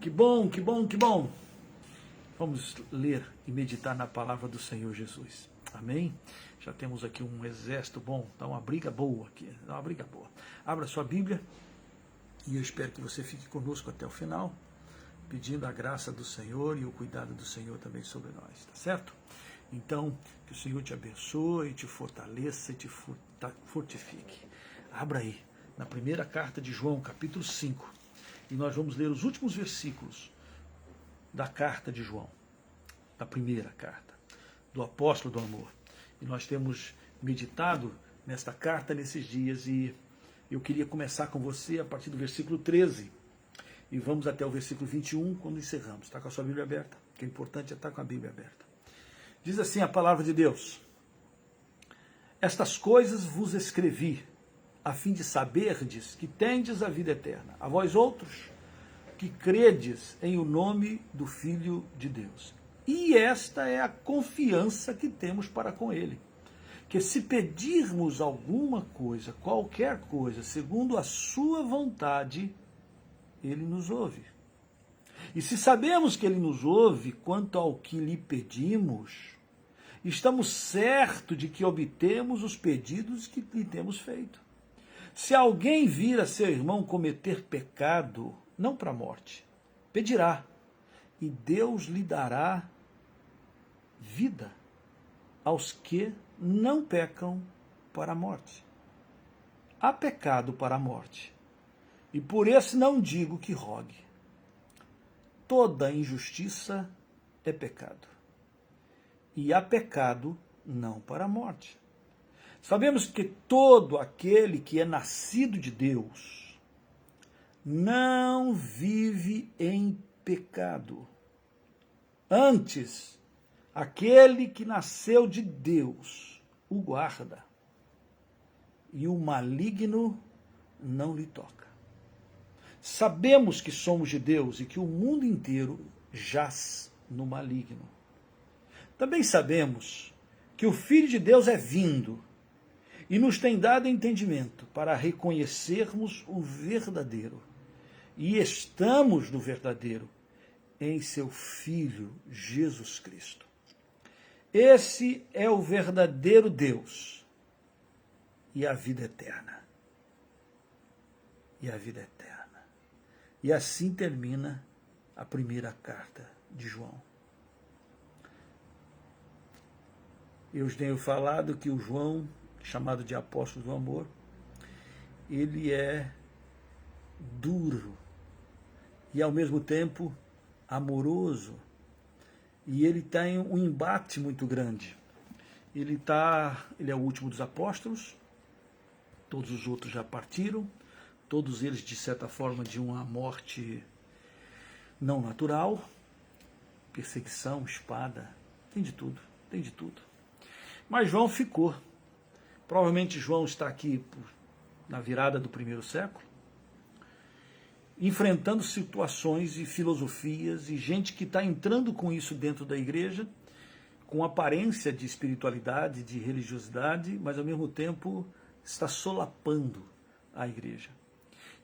Que bom, que bom, que bom. Vamos ler e meditar na palavra do Senhor Jesus. Amém? Já temos aqui um exército bom, dá uma briga boa aqui, dá uma briga boa. Abra sua Bíblia e eu espero que você fique conosco até o final, pedindo a graça do Senhor e o cuidado do Senhor também sobre nós, tá certo? Então, que o Senhor te abençoe, te fortaleça e te fortifique. Abra aí, na primeira carta de João, capítulo 5, e nós vamos ler os últimos versículos da carta de João, da primeira carta, do apóstolo do amor. E nós temos meditado nesta carta nesses dias e eu queria começar com você a partir do versículo 13 e vamos até o versículo 21 quando encerramos. Está com a sua Bíblia aberta? O que é importante é estar com a Bíblia aberta. Diz assim a palavra de Deus: estas coisas vos escrevi, a fim de saberdes que tendes a vida eterna, a vós outros que credes em o nome do Filho de Deus. E esta é a confiança que temos para com Ele, que se pedirmos alguma coisa, qualquer coisa, segundo a sua vontade, Ele nos ouve. E se sabemos que Ele nos ouve quanto ao que lhe pedimos, estamos certos de que obtemos os pedidos que lhe temos feito. Se alguém vir a seu irmão cometer pecado, não para a morte, pedirá, e Deus lhe dará vida aos que não pecam para a morte. Há pecado para a morte, e por esse não digo que rogue. Toda injustiça é pecado, e há pecado não para a morte. Sabemos que todo aquele que é nascido de Deus não vive em pecado. Antes, aquele que nasceu de Deus o guarda, e o maligno não lhe toca. Sabemos que somos de Deus e que o mundo inteiro jaz no maligno. Também sabemos que o Filho de Deus é vindo e nos tem dado entendimento para reconhecermos o verdadeiro. E estamos no verdadeiro, em seu Filho Jesus Cristo. Esse é o verdadeiro Deus e a vida eterna. E a vida eterna. E assim termina a primeira carta de João. Eu tenho falado que o João, chamado de apóstolo do amor, ele é duro e ao mesmo tempo amoroso, e ele tem um embate muito grande. Ele é o último dos apóstolos, todos os outros já partiram, todos eles de certa forma de uma morte não natural, perseguição, espada, tem de tudo, tem de tudo. Mas João ficou. Provavelmente João está aqui na virada do primeiro século, enfrentando situações e filosofias e gente que está entrando com isso dentro da igreja, com aparência de espiritualidade, de religiosidade, mas ao mesmo tempo está solapando a igreja.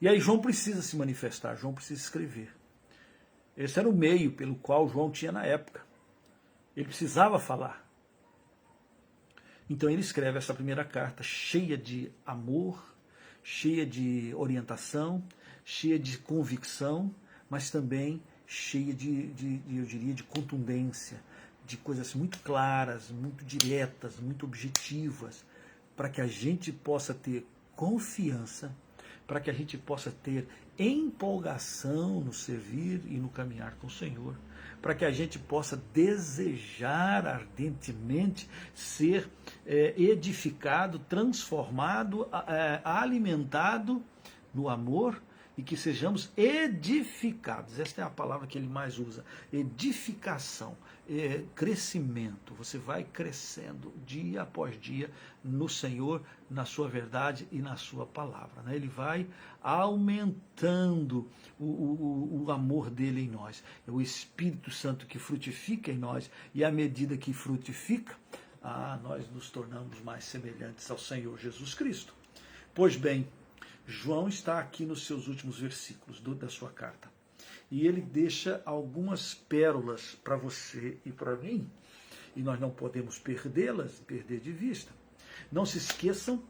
E aí João precisa se manifestar, João precisa escrever. Esse era o meio pelo qual João tinha na época. Ele precisava falar. Então ele escreve essa primeira carta cheia de amor, cheia de orientação, cheia de convicção, mas também cheia eu diria, de contundência, de coisas muito claras, muito diretas, muito objetivas, para que a gente possa ter confiança, para que a gente possa ter empolgação no servir e no caminhar com o Senhor, para que a gente possa desejar ardentemente ser edificado, transformado, alimentado no amor, e que sejamos edificados. Esta é a palavra que ele mais usa. Edificação, crescimento. Você vai crescendo dia após dia no Senhor, na sua verdade e na sua palavra, né? Ele vai aumentando o amor dele em nós. É o Espírito Santo que frutifica em nós, e à medida que frutifica, nós nos tornamos mais semelhantes ao Senhor Jesus Cristo. Pois bem, João está aqui nos seus últimos versículos da sua carta. e ele deixa algumas pérolas para você e para mim, e nós não podemos perdê-las, perder de vista. Não se esqueçam,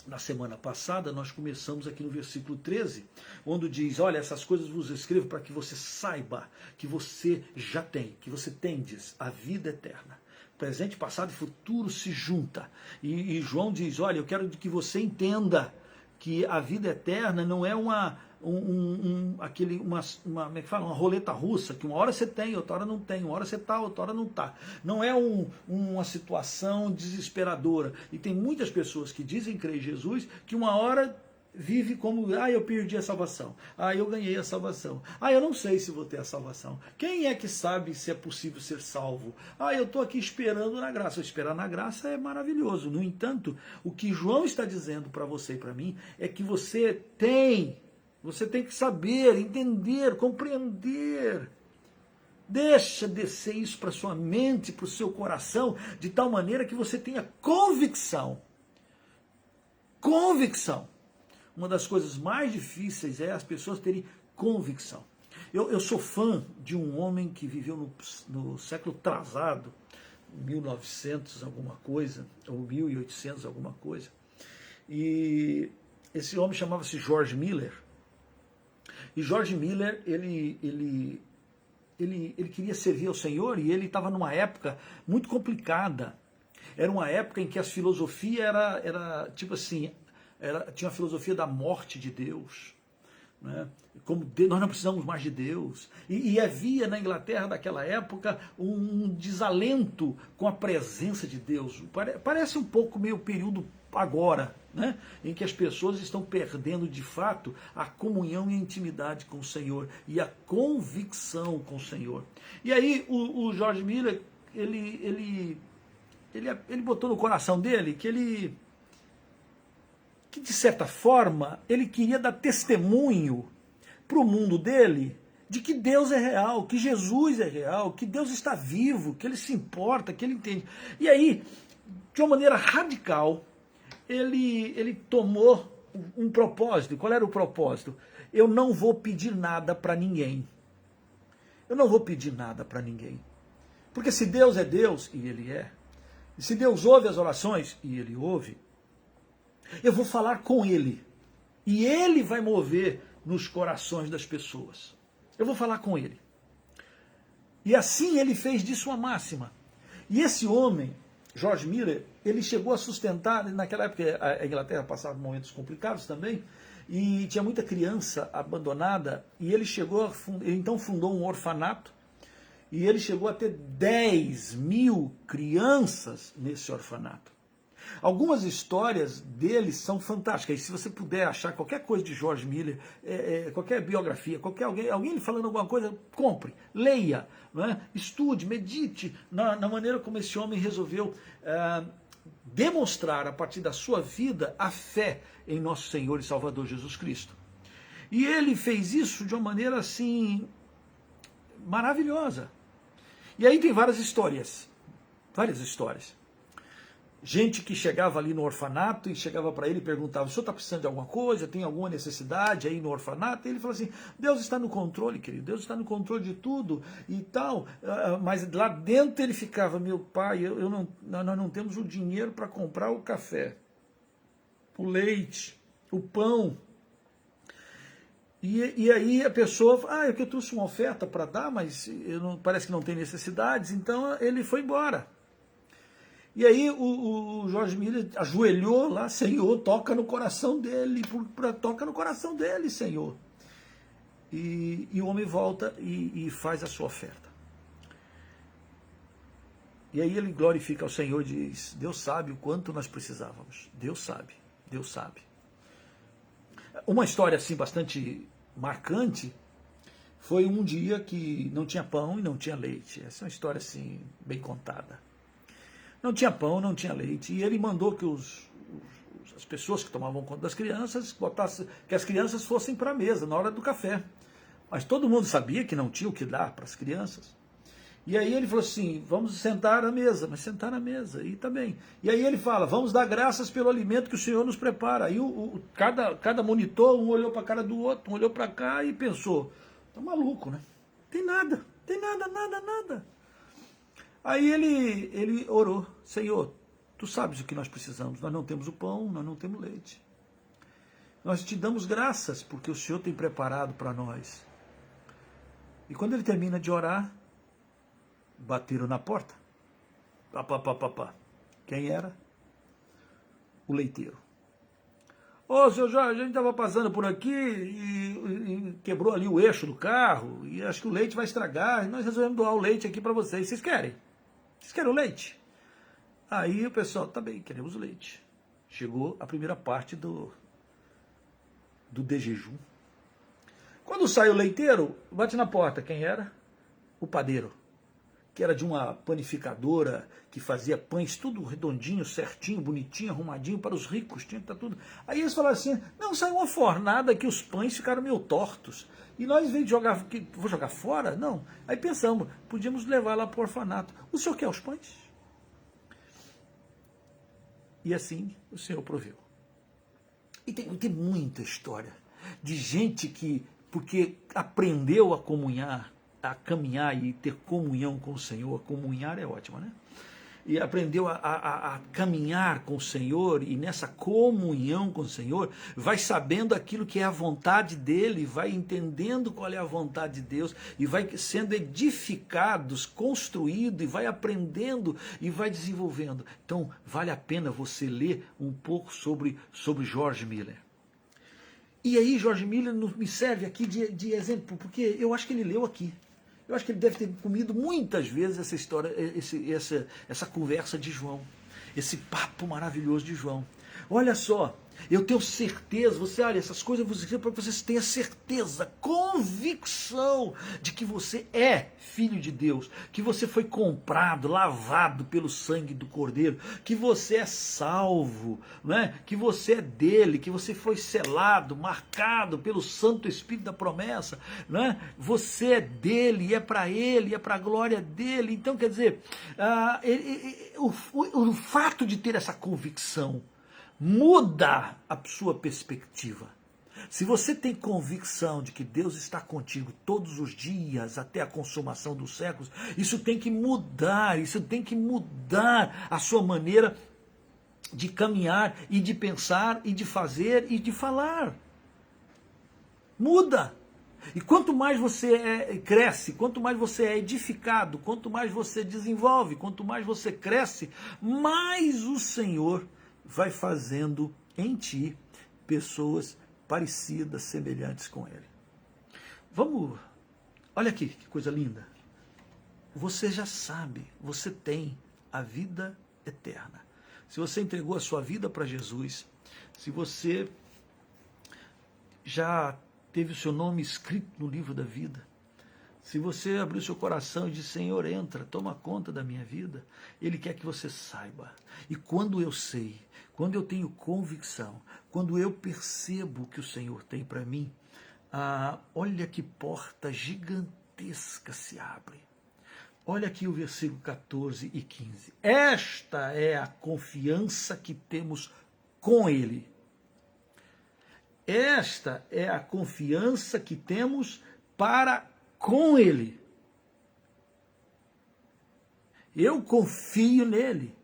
na semana passada nós começamos aqui no versículo 13, onde diz, olha, essas coisas vos escrevo para que você saiba que você já tem, que você tendes a vida eterna. Presente, passado e futuro se junta. E João diz, olha, eu quero que você entenda que a vida eterna não é uma como é que fala? Uma roleta russa, que uma hora você tem, outra hora não tem, uma hora você está, outra hora não está. Não é uma situação desesperadora. E tem muitas pessoas que dizem crer em Jesus, que uma hora vive como, eu perdi a salvação, eu ganhei a salvação, eu não sei se vou ter a salvação. Quem é que sabe se é possível ser salvo? Eu estou aqui esperando na graça. Esperar na graça é maravilhoso. No entanto, o que João está dizendo para você e para mim é que você tem que saber, entender, compreender. Deixa descer isso para sua mente, para o seu coração, de tal maneira que você tenha convicção. Convicção. Uma das coisas mais difíceis é as pessoas terem convicção. Eu sou fã de um homem que viveu no século atrasado, 1900 alguma coisa, ou 1800 alguma coisa. E esse homem chamava-se George Miller. E George Miller, ele queria servir ao Senhor, e ele estava numa época muito complicada. Era uma época em que a filosofia era tipo assim, tinha a filosofia da morte de Deus, né? Como nós não precisamos mais de Deus. E havia na Inglaterra daquela época um desalento com a presença de Deus. Parece um pouco meio período agora, né? Em que as pessoas estão perdendo de fato a comunhão e a intimidade com o Senhor e a convicção com o Senhor. E aí o George Miller, ele botou no coração dele que de certa forma, ele queria dar testemunho para o mundo dele de que Deus é real, que Jesus é real, que Deus está vivo, que ele se importa, que ele entende. E aí, de uma maneira radical, ele tomou um propósito. Qual era o propósito? Eu não vou pedir nada para ninguém. Eu não vou pedir nada para ninguém. Porque se Deus é Deus, e ele é, e se Deus ouve as orações, e ele ouve, eu vou falar com ele. E ele vai mover nos corações das pessoas. Eu vou falar com ele. E assim ele fez disso uma máxima. E esse homem, George Miller, ele chegou a sustentar, naquela época a Inglaterra passava momentos complicados também, e tinha muita criança abandonada, e ele ele então fundou um orfanato, e ele chegou a ter 10.000 crianças nesse orfanato. Algumas histórias dele são fantásticas. E se você puder achar qualquer coisa de George Miller, qualquer biografia, alguém falando alguma coisa, compre, leia, não é? Estude, medite na maneira como esse homem resolveu demonstrar a partir da sua vida a fé em nosso Senhor e Salvador Jesus Cristo. E ele fez isso de uma maneira assim maravilhosa. E aí tem várias histórias. Gente que chegava ali no orfanato e chegava para ele e perguntava, o senhor está precisando de alguma coisa, tem alguma necessidade aí no orfanato? E ele falou assim, Deus está no controle, querido, Deus está no controle de tudo e tal. Mas lá dentro ele ficava, meu pai, nós não temos o dinheiro para comprar o café, o leite, o pão. E aí a pessoa, eu trouxe uma oferta para dar, mas parece que não tem necessidades, então ele foi embora. E aí o George Miller ajoelhou lá, Senhor, toca no coração dele, toca no coração dele, Senhor. E o homem volta e faz a sua oferta. E aí ele glorifica ao Senhor e diz, Deus sabe o quanto nós precisávamos. Deus sabe, Deus sabe. Uma história assim bastante marcante foi um dia que não tinha pão e não tinha leite. Essa é uma história assim bem contada. Não tinha pão, não tinha leite, e ele mandou que as pessoas que tomavam conta das crianças, que as crianças fossem para a mesa na hora do café. Mas todo mundo sabia que não tinha o que dar para as crianças. E aí ele falou assim, vamos sentar à mesa, mas sentar à mesa, e tá bem. E aí ele fala, vamos dar graças pelo alimento que o Senhor nos prepara. Aí cada monitor, um olhou para a cara do outro, um olhou para cá e pensou, Tá maluco, né? Tem nada, nada. Aí ele orou: Senhor, tu sabes o que nós precisamos, nós não temos o pão, nós não temos leite. Nós te damos graças porque o Senhor tem preparado para nós. E quando ele termina de orar, bateram na porta. Pá. Quem era? O leiteiro. Ô, seu Jorge, a gente estava passando por aqui e quebrou ali o eixo do carro e acho que o leite vai estragar. E nós resolvemos doar o leite aqui para vocês. Vocês querem? Vocês querem o leite? Aí o pessoal, tá bem, queremos o leite. Chegou a primeira parte do de jejum. Quando sai o leiteiro, bate na porta. Quem era? O padeiro, que era de uma panificadora que fazia pães tudo redondinho, certinho, bonitinho, arrumadinho para os ricos, tinha que estar tudo. Aí eles falaram assim: não, saiu uma fornada que os pães ficaram meio tortos. E nós, em vez de jogar, vou jogar fora? Não. Aí pensamos, podíamos levar lá para o orfanato. O senhor quer os pães? E assim o Senhor proveu. E tem muita história de gente que, porque aprendeu a comunhar, a caminhar e ter comunhão com o Senhor, comunhar é ótimo, né? E aprendeu a caminhar com o Senhor, e nessa comunhão com o Senhor, vai sabendo aquilo que é a vontade dEle, vai entendendo qual é a vontade de Deus, e vai sendo edificados, construído, e vai aprendendo, e vai desenvolvendo. Então, vale a pena você ler um pouco sobre George Miller. E aí, George Miller me serve aqui de exemplo, porque eu acho que ele leu aqui. Eu acho que ele deve ter comido muitas vezes essa história, essa conversa de João, esse papo maravilhoso de João. Olha só, eu tenho certeza, olha, essas coisas eu vou dizer para que vocês tenham certeza, convicção de que você é filho de Deus, que você foi comprado, lavado pelo sangue do Cordeiro, que você é salvo, né? Que você é dele, que você foi selado, marcado pelo Santo Espírito da promessa, né? Você é dele, é para ele, é para a glória dele. Então, quer dizer, o fato de ter essa convicção muda a sua perspectiva. Se você tem convicção de que Deus está contigo todos os dias até a consumação dos séculos, isso tem que mudar a sua maneira de caminhar e de pensar e de fazer e de falar. Muda. E quanto mais você cresce, quanto mais você é edificado, quanto mais você desenvolve, quanto mais você cresce, mais o Senhor vai fazendo em ti pessoas parecidas, semelhantes com Ele. Olha aqui que coisa linda. Você já sabe, você tem a vida eterna. Se você entregou a sua vida para Jesus, se você já teve o seu nome escrito no livro da vida, se você abriu seu coração e disse: Senhor, entra, toma conta da minha vida, Ele quer que você saiba. E quando eu sei, quando eu tenho convicção, quando eu percebo o que o Senhor tem para mim, olha que porta gigantesca se abre. Olha aqui o versículo 14 e 15. Esta é a confiança que temos com Ele. Esta é a confiança que temos para com Ele. Eu confio nele,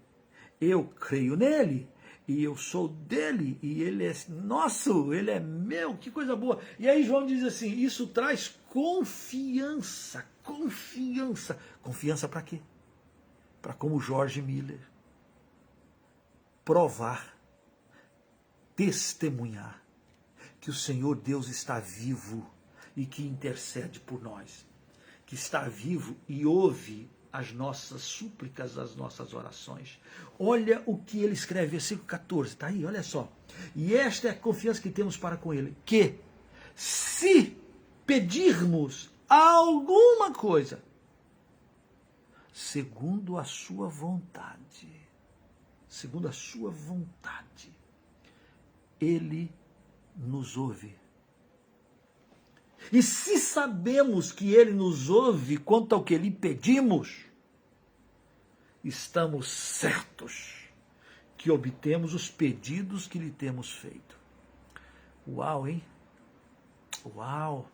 eu creio nele, e eu sou dele, e ele é nosso, ele é meu, que coisa boa. E aí João diz assim, isso traz confiança. Confiança para quê? Para, como George Miller, provar, testemunhar que o Senhor Deus está vivo e que intercede por nós, que está vivo e ouve as nossas súplicas, as nossas orações. Olha o que ele escreve, versículo 14, está aí, olha só. E esta é a confiança que temos para com ele, que se pedirmos alguma coisa, segundo a sua vontade, ele nos ouve. E se sabemos que ele nos ouve quanto ao que lhe pedimos, estamos certos que obtemos os pedidos que lhe temos feito. Uau, hein? Uau!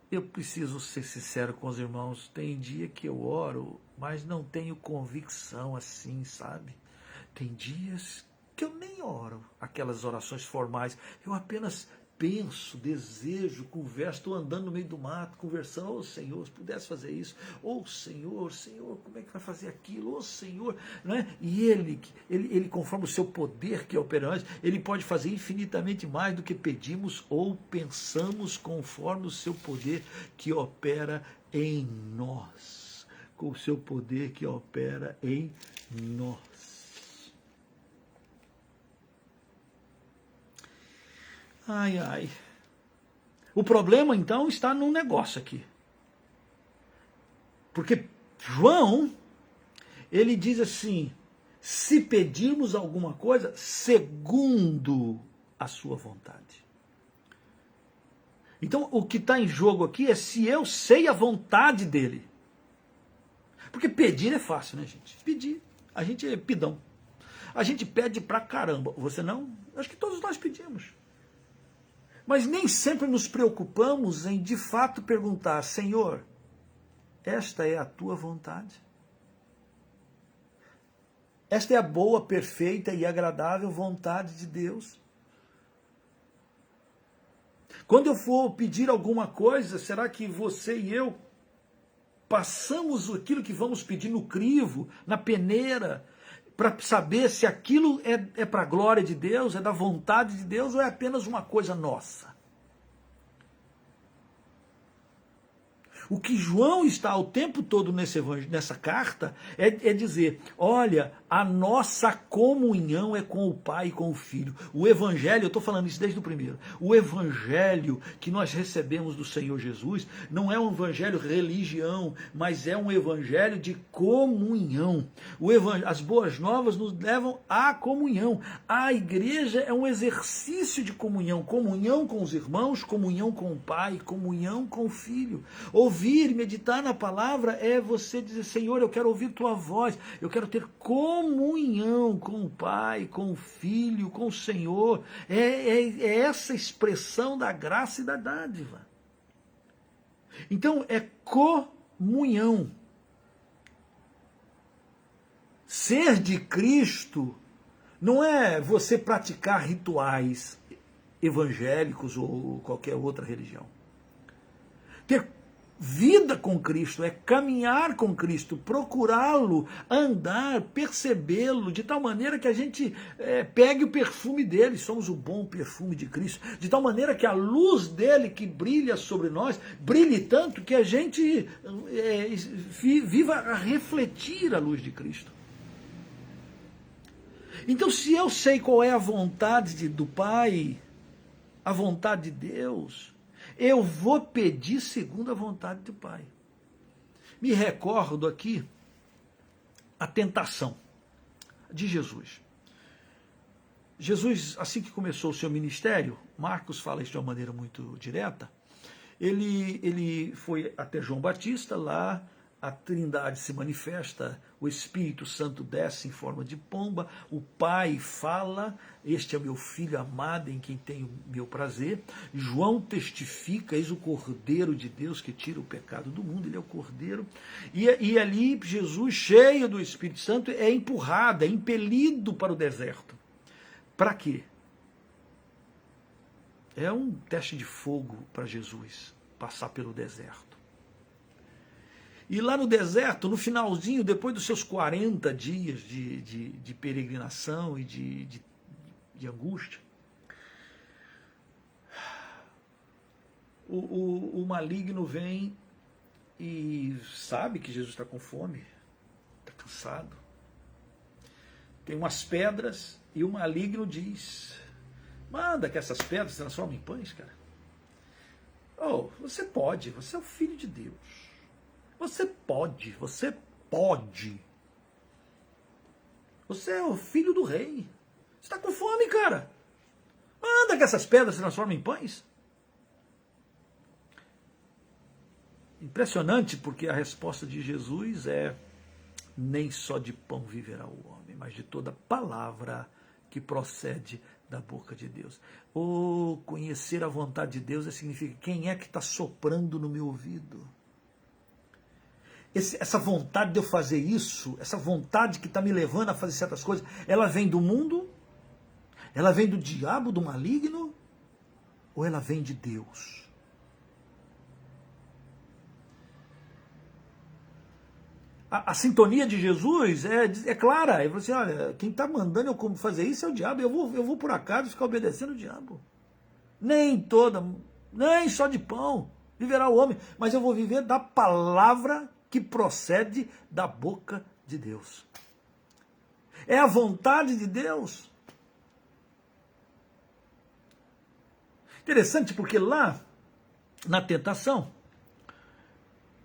Eu preciso ser sincero com os irmãos. Tem dia que eu oro, mas não tenho convicção assim, sabe? Tem dias que eu nem oro aquelas orações formais. Eu apenas penso, desejo, converso, estou andando no meio do mato, conversando, ô Senhor, se pudesse fazer isso, ô Senhor, Senhor, como é que vai fazer aquilo, ô Senhor, não é? E ele, conforme o seu poder que é operante, ele pode fazer infinitamente mais do que pedimos ou pensamos, conforme o seu poder que opera em nós, com o seu poder que opera em nós. Ai, ai. O problema, então, está num negócio aqui. Porque João, ele diz assim, se pedirmos alguma coisa, segundo a sua vontade. Então, o que está em jogo aqui é se eu sei a vontade dele. Porque pedir é fácil, né, gente? Pedir. A gente é pidão. A gente pede pra caramba. Você não? Acho que todos nós pedimos. Mas nem sempre nos preocupamos em, de fato, perguntar, Senhor, esta é a tua vontade? Esta é a boa, perfeita e agradável vontade de Deus? Quando eu for pedir alguma coisa, será que você e eu passamos aquilo que vamos pedir no crivo, na peneira, para saber se aquilo é para a glória de Deus, é da vontade de Deus ou é apenas uma coisa nossa? O que João está o tempo todo nessa carta é dizer, olha, a nossa comunhão é com o Pai e com o Filho. O Evangelho, eu estou falando isso desde o primeiro, o Evangelho que nós recebemos do Senhor Jesus não é um Evangelho religião, mas é um Evangelho de comunhão. As boas novas nos levam à comunhão. A igreja é um exercício de comunhão, comunhão com os irmãos, comunhão com o Pai, comunhão com o Filho. Ouvir e meditar na palavra é você dizer, Senhor, eu quero ouvir tua voz, eu quero ter comunhão com o Pai, com o Filho, com o Senhor. É essa expressão da graça e da dádiva. Então, é comunhão. Ser de Cristo não é você praticar rituais evangélicos ou qualquer outra religião. Ter vida com Cristo é caminhar com Cristo, procurá-lo, andar, percebê-lo, de tal maneira que a gente pegue o perfume dele, somos o bom perfume de Cristo, de tal maneira que a luz dele que brilha sobre nós, brilhe tanto que a gente viva a refletir a luz de Cristo. Então, se eu sei qual é a vontade do Pai, a vontade de Deus, eu vou pedir segundo a vontade do Pai. Me recordo aqui a tentação de Jesus. Jesus, assim que começou o seu ministério, Marcos fala isso de uma maneira muito direta, ele foi até João Batista, lá a Trindade se manifesta, o Espírito Santo desce em forma de pomba, o Pai fala, este é o meu Filho amado em quem tenho meu prazer. João testifica, eis o Cordeiro de Deus que tira o pecado do mundo, ele é o Cordeiro. E ali Jesus, cheio do Espírito Santo, é empurrado, é impelido para o deserto. Para quê? É um teste de fogo para Jesus, passar pelo deserto. E lá no deserto, no finalzinho, depois dos seus 40 dias de peregrinação e de angústia, o maligno vem e sabe que Jesus está com fome, está cansado. Tem umas pedras e o maligno diz, manda que essas pedras se transformem em pães, cara. Oh, você pode, você é o Filho de Deus. Você pode. Você é o filho do rei. Você está com fome, cara. Manda que essas pedras se transformem em pães. Impressionante, porque a resposta de Jesus é, nem só de pão viverá o homem, mas de toda palavra que procede da boca de Deus. Conhecer a vontade de Deus significa quem é que está soprando no meu ouvido. Essa vontade de eu fazer isso, essa vontade que está me levando a fazer certas coisas, ela vem do mundo? Ela vem do diabo, do maligno? Ou ela vem de Deus? A sintonia de Jesus é clara. Ele falou assim, olha, quem está mandando eu fazer isso é o diabo. Eu vou por acaso ficar obedecendo o diabo. Nem só de pão viverá o homem, mas eu vou viver da palavra que procede da boca de Deus. É a vontade de Deus. Interessante, porque lá na tentação,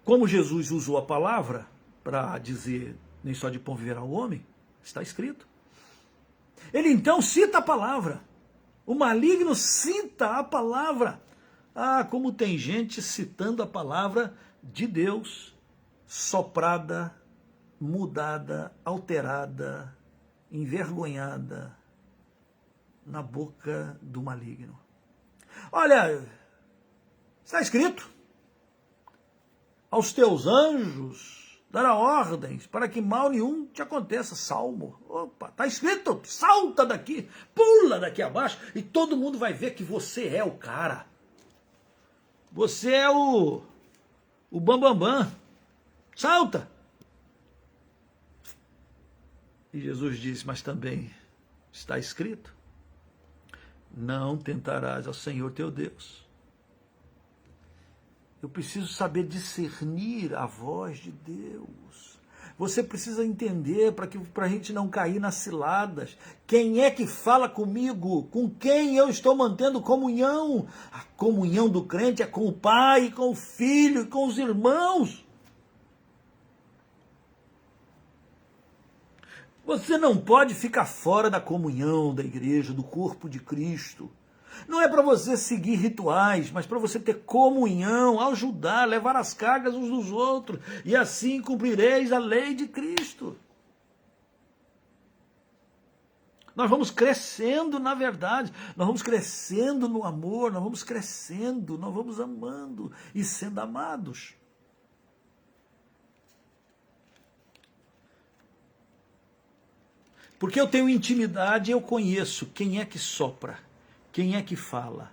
como Jesus usou a palavra para dizer nem só de pão viverá o homem, está escrito. Ele então cita a palavra. O maligno cita a palavra. Como tem gente citando a palavra de Deus, soprada, mudada, alterada, envergonhada na boca do maligno. Olha, está escrito, aos teus anjos dará ordens para que mal nenhum te aconteça. Salmo. Opa, está escrito, salta daqui, pula daqui abaixo e todo mundo vai ver que você é o cara. Você é o bambambam. Salta. E Jesus disse, mas também está escrito, não tentarás ao Senhor teu Deus. Eu preciso saber discernir a voz de Deus. Você precisa entender para a gente não cair nas ciladas. Quem é que fala comigo? Com quem eu estou mantendo comunhão? A comunhão do crente é com o Pai, com o Filho e com os irmãos. Você não pode ficar fora da comunhão da igreja, do corpo de Cristo. Não é para você seguir rituais, mas para você ter comunhão, ajudar, levar as cargas uns dos outros, e assim cumprireis a lei de Cristo. Nós vamos crescendo na verdade, nós vamos crescendo no amor, nós vamos crescendo, nós vamos amando e sendo amados. Porque eu tenho intimidade, eu conheço quem é que sopra. Quem é que fala?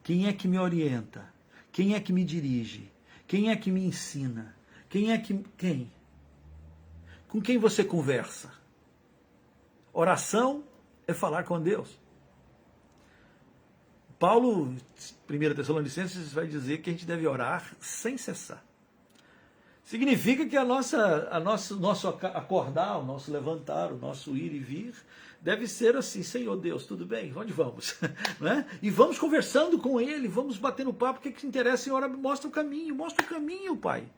Quem é que me orienta? Quem é que me dirige? Quem é que me ensina? Quem? Com quem você conversa? Oração é falar com Deus. Paulo, 1 Tessalonicenses, vai dizer que a gente deve orar sem cessar. Significa que nosso acordar, o nosso levantar, o nosso ir e vir, deve ser assim, Senhor Deus, tudo bem? Onde vamos? Né? E vamos conversando com Ele, vamos batendo papo, o que te interessa, Senhor? Mostra o caminho, Pai.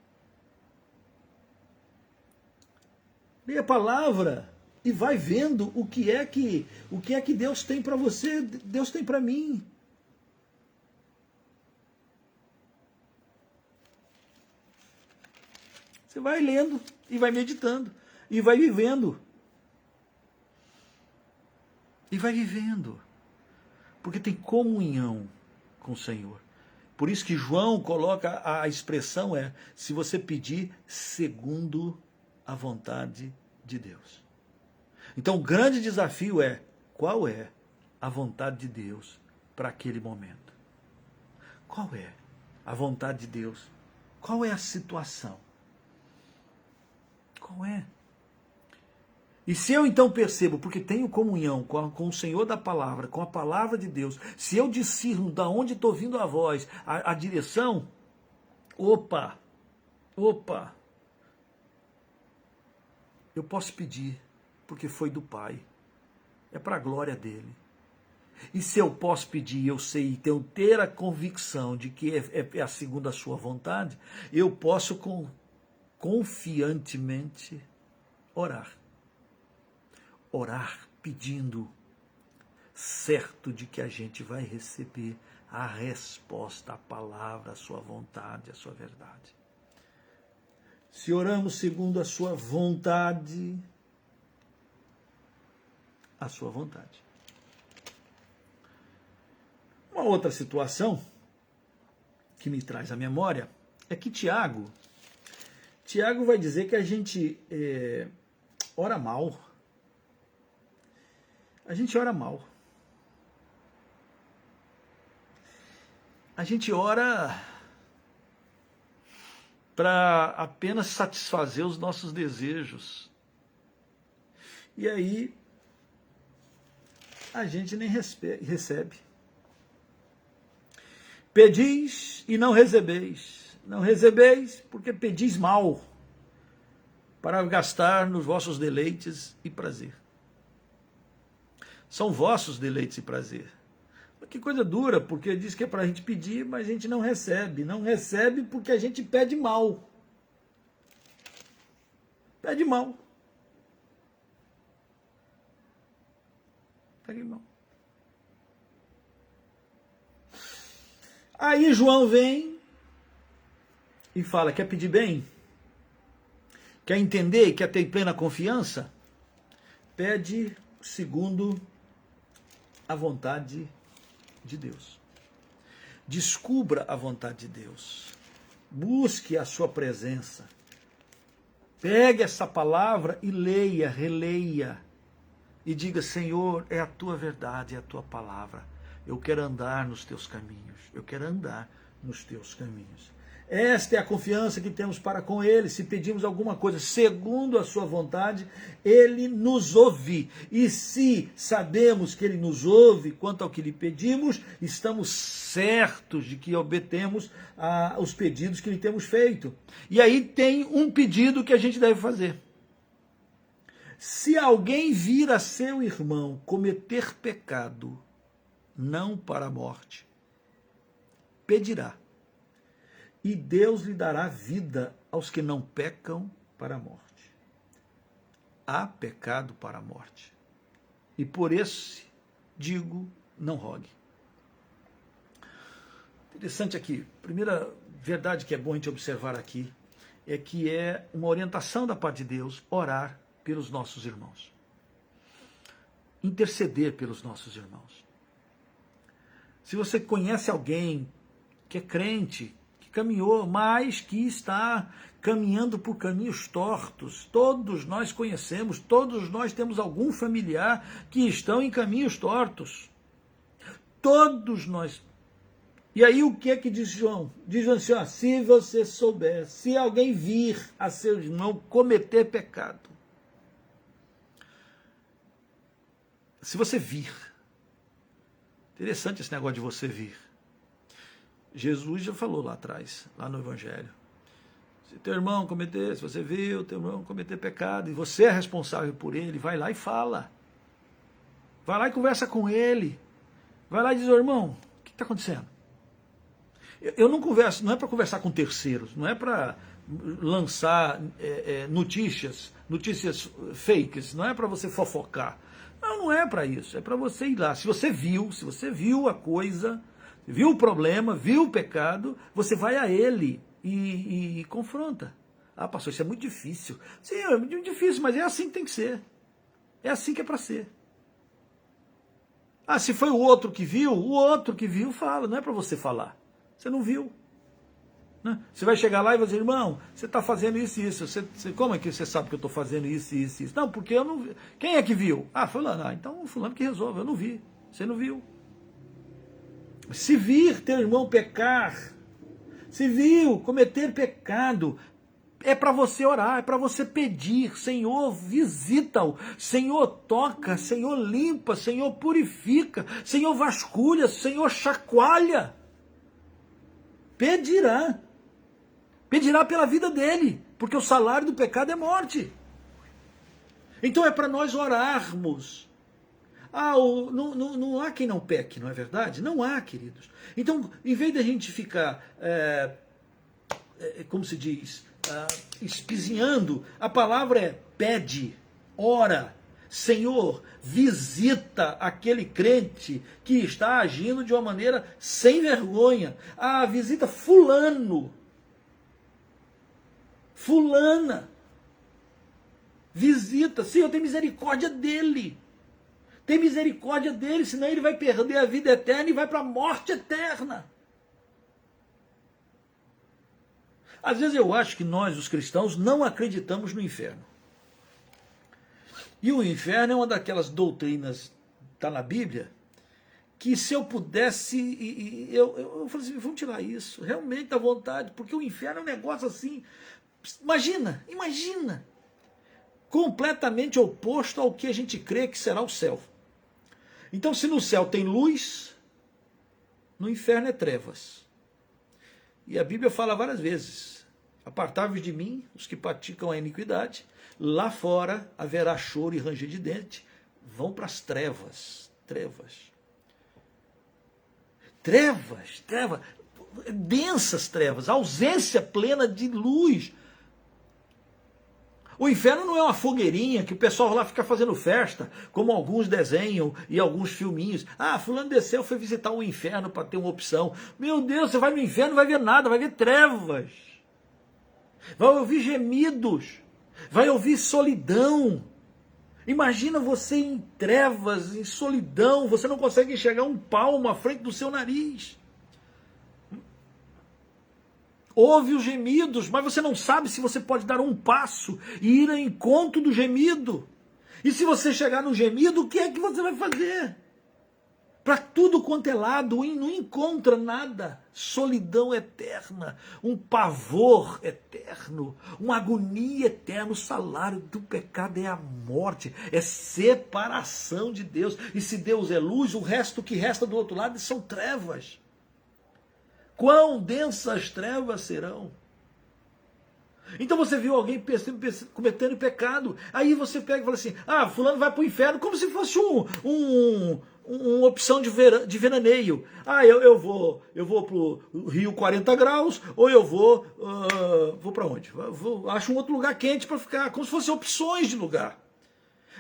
Leia a palavra e vai vendo o que é que Deus tem para você, Deus tem para mim. Você vai lendo e vai meditando e vai vivendo. E vai vivendo. Porque tem comunhão com o Senhor. Por isso que João coloca a expressão se você pedir segundo a vontade de Deus. Então o grande desafio qual é a vontade de Deus para aquele momento? Qual é a vontade de Deus? Qual é a situação? Qual é? E se eu então percebo, porque tenho comunhão com o Senhor da palavra, com a palavra de Deus, se eu discerno da onde estou vindo a voz, a direção, opa, eu posso pedir, porque foi do Pai, é para a glória dele. E se eu posso pedir, eu sei, ter a convicção de que é a segundo a sua vontade, eu posso confiantemente orar pedindo, certo de que a gente vai receber a resposta, a palavra, a sua vontade, a sua verdade. Se oramos segundo a sua vontade, a sua vontade. Uma outra situação que me traz à memória é que Tiago vai dizer que a gente ora mal. A gente ora mal. A gente ora para apenas satisfazer os nossos desejos. E aí a gente nem recebe. Pedis e não recebeis. Não recebeis porque pedis mal, para gastar nos vossos deleites e prazer. São vossos deleites e prazer. Que coisa dura, porque diz que é para a gente pedir, mas a gente não recebe. Não recebe porque a gente pede mal. Pede mal. Pede mal. Aí João vem e fala, quer pedir bem? Quer entender? Quer ter plena confiança? Pede segundo a vontade de Deus. Descubra a vontade de Deus. Busque a sua presença. Pegue essa palavra e leia, releia. E diga, Senhor, é a tua verdade, é a tua palavra. Eu quero andar nos teus caminhos. Eu quero andar nos teus caminhos. Esta é a confiança que temos para com Ele. Se pedimos alguma coisa segundo a sua vontade, Ele nos ouve. E se sabemos que Ele nos ouve quanto ao que lhe pedimos, estamos certos de que obtemos os pedidos que lhe temos feito. E aí tem um pedido que a gente deve fazer. Se alguém vir a seu irmão cometer pecado, não para a morte, pedirá. E Deus lhe dará vida aos que não pecam para a morte. Há pecado para a morte. E por esse, digo, não rogue. Interessante aqui, primeira verdade que é bom a gente observar aqui, é que é uma orientação da parte de Deus orar pelos nossos irmãos. Interceder pelos nossos irmãos. Se você conhece alguém que é crente, caminhou, mas que está caminhando por caminhos tortos. Todos nós conhecemos, todos nós temos algum familiar que estão em caminhos tortos. Todos nós. E aí o que é que diz João? Diz assim, ó, se você souber, se alguém vir a seu irmão cometer pecado, se você vir, interessante esse negócio de você vir. Jesus já falou lá atrás, lá no Evangelho. Se teu irmão cometer, se você viu teu irmão cometer pecado, e você é responsável por ele, vai lá e fala. Vai lá e conversa com ele. Vai lá e diz, irmão, o que está acontecendo? Eu não converso, não é para conversar com terceiros, não é para lançar notícias fakes, não é para você fofocar. Não é para isso, é para você ir lá. Se você viu a coisa, viu o problema, viu o pecado, você vai a ele e confronta. Ah, pastor, isso é muito difícil. Sim, é muito difícil, mas é assim que tem que ser. É assim que é para ser. Ah, se foi o outro que viu fala, não é para você falar. Você não viu. Né? Você vai chegar lá e vai dizer, irmão, você está fazendo isso e isso. Como é que você sabe que eu estou fazendo isso e isso? Não, porque eu não vi. Quem é que viu? Ah, fulano. Ah, então fulano que resolve. Eu não vi. Você não viu. Se vir teu irmão pecar, se viu cometer pecado, é para você orar, é para você pedir, Senhor, visita-o, Senhor, toca, Senhor, limpa, Senhor, purifica, Senhor, vasculha, Senhor, chacoalha. Pedirá pela vida dele, porque o salário do pecado é morte. Então é para nós orarmos. Não há quem não peque, não é verdade? Não há, queridos. Então, em vez de a gente ficar, como se diz, espizinhando, a palavra é pede, ora, Senhor, visita aquele crente que está agindo de uma maneira sem vergonha. Ah, visita fulano, fulana, visita, Senhor, tem misericórdia dele. Tem misericórdia dele, senão ele vai perder a vida eterna e vai para a morte eterna. Às vezes eu acho que nós, os cristãos, não acreditamos no inferno. E o inferno é uma daquelas doutrinas, está na Bíblia, que se eu pudesse, eu falei assim, vamos tirar isso, realmente à vontade, porque o inferno é um negócio assim, imagina, completamente oposto ao que a gente crê que será o céu. Então, se no céu tem luz, no inferno é trevas. E a Bíblia fala várias vezes, apartai-vos de mim, os que praticam a iniquidade, lá fora haverá choro e ranger de dente, vão para as trevas, densas trevas, ausência plena de luz. O inferno não é uma fogueirinha que o pessoal lá fica fazendo festa, como alguns desenham e alguns filminhos. Ah, fulano desceu, foi visitar o inferno para ter uma opção. Meu Deus, você vai no inferno, não vai ver nada, vai ver trevas. Vai ouvir gemidos, vai ouvir solidão. Imagina você em trevas, em solidão, você não consegue enxergar um palmo à frente do seu nariz. Ouve os gemidos, mas você não sabe se você pode dar um passo e ir ao encontro do gemido. E se você chegar no gemido, o que é que você vai fazer? Para tudo quanto é lado, não encontra nada. Solidão eterna, um pavor eterno, uma agonia eterna. O salário do pecado é a morte, é separação de Deus. E se Deus é luz, o resto que resta do outro lado são trevas. Quão densas trevas serão? Então você viu alguém cometendo pecado, aí você pega e fala assim, ah, fulano vai para o inferno, como se fosse uma opção de veraneio. Ah, eu vou para o Rio 40 graus, ou eu vou para onde? Acho um outro lugar quente para ficar, como se fossem opções de lugar.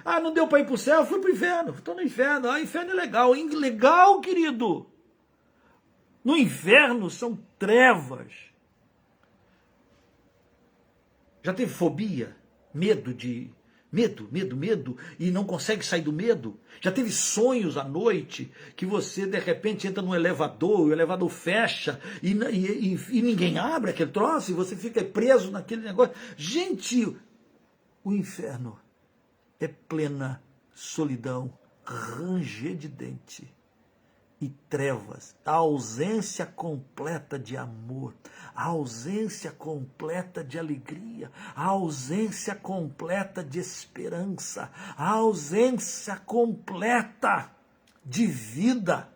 Ah, não deu para ir para o céu, fui para o inferno, estou no inferno. Ah, inferno é legal, legal, querido. No inferno são trevas. Já teve fobia? Medo, e não consegue sair do medo? Já teve sonhos à noite que você de repente entra num elevador, o elevador fecha e ninguém abre aquele troço e você fica preso naquele negócio? Gente, o inferno é plena solidão, ranger de dente e trevas, a ausência completa de amor, a ausência completa de alegria, a ausência completa de esperança, a ausência completa de vida.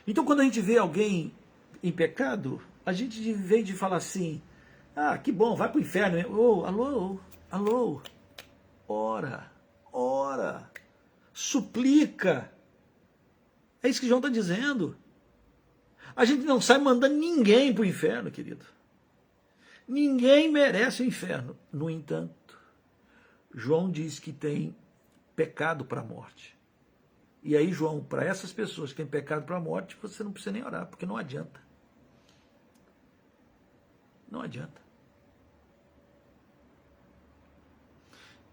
Então, quando a gente vê alguém em pecado, a gente, em vez de falar assim, ah, que bom, vai para o inferno. Oh, alô, ora, suplica. É isso que João está dizendo. A gente não sai mandando ninguém para o inferno, querido. Ninguém merece o inferno. No entanto, João diz que tem pecado para a morte. E aí, João, para essas pessoas que têm pecado para a morte, você não precisa nem orar, porque não adianta. Não adianta.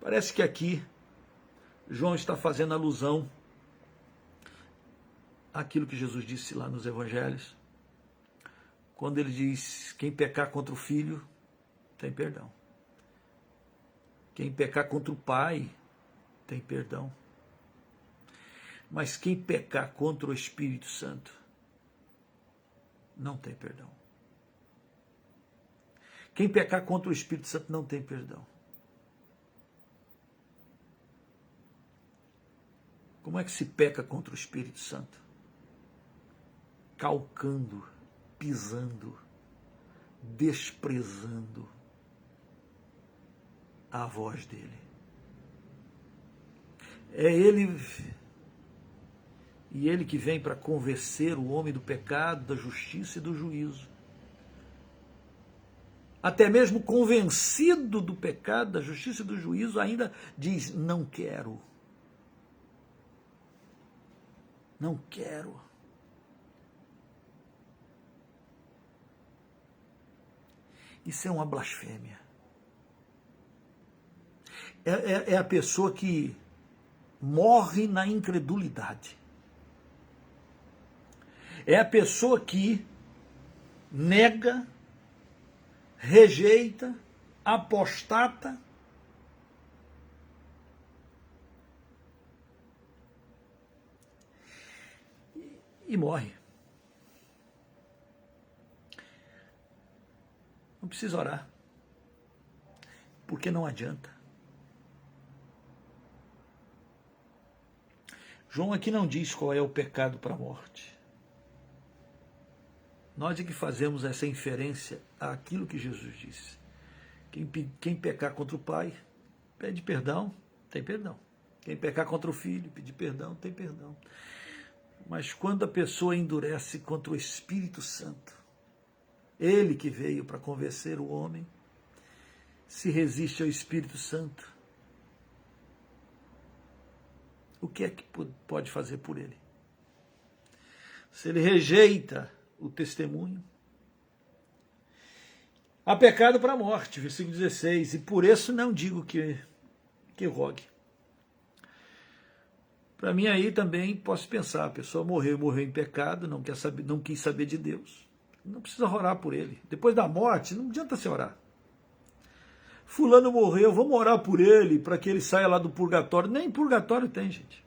Parece que aqui João está fazendo alusão àquilo que Jesus disse lá nos evangelhos, quando ele diz, quem pecar contra o filho, tem perdão. Quem pecar contra o pai, tem perdão. Mas quem pecar contra o Espírito Santo, não tem perdão. Quem pecar contra o Espírito Santo não tem perdão. Como é que se peca contra o Espírito Santo? Calcando, pisando, desprezando a voz dele. É ele, e ele que vem para convencer o homem do pecado, da justiça e do juízo. Até mesmo convencido do pecado, da justiça e do juízo, ainda diz, não quero. Não quero. Isso é uma blasfêmia. É a pessoa que morre na incredulidade. É a pessoa que nega, rejeita, apostata e morre. Não precisa orar, porque não adianta. João aqui não diz qual é o pecado para a morte. Nós é que fazemos essa inferência àquilo que Jesus disse. Quem pecar contra o pai, pede perdão, tem perdão. Quem pecar contra o filho, pedir perdão, tem perdão. Mas quando a pessoa endurece contra o Espírito Santo, ele que veio para convencer o homem, se resiste ao Espírito Santo, o que é que pode fazer por ele? Se ele rejeita o testemunho, há pecado para a morte, versículo 16, e por isso não digo que rogue. Para mim aí também posso pensar, a pessoa morreu em pecado, não quis saber de Deus. Não precisa orar por ele. Depois da morte, não adianta se orar. Fulano morreu, vamos orar por ele, para que ele saia lá do purgatório. Nem purgatório tem, gente.